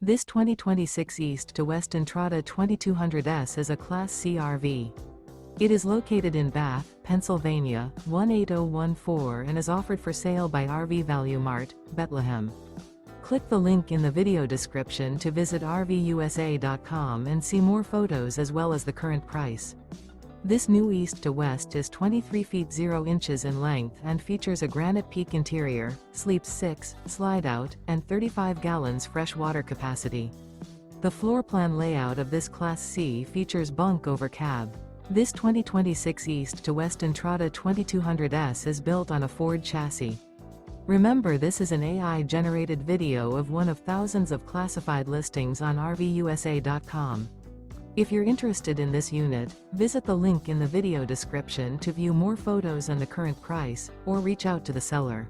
This 2026 East to West Entrada 2200S is a Class C RV. It is located in Bath, Pennsylvania, 18014 and is offered for sale by RV Value Mart, Behtlehem. Click the link in the video description to visit RVUSA.com and see more photos as well as the current price. This new East to West is 23 feet 0 inches in length and features a Granite Peak interior, sleeps 6, slide-out, and 35 gallons fresh water capacity. The floor plan layout of this Class C features Bunk Over Cab. This 2026 East to West Entrada 2200S is built on a Ford chassis. Remember, this is an AI-generated video of one of thousands of classified listings on RVUSA.com. If you're interested in this unit, visit the link in the video description to view more photos and the current price, or reach out to the seller.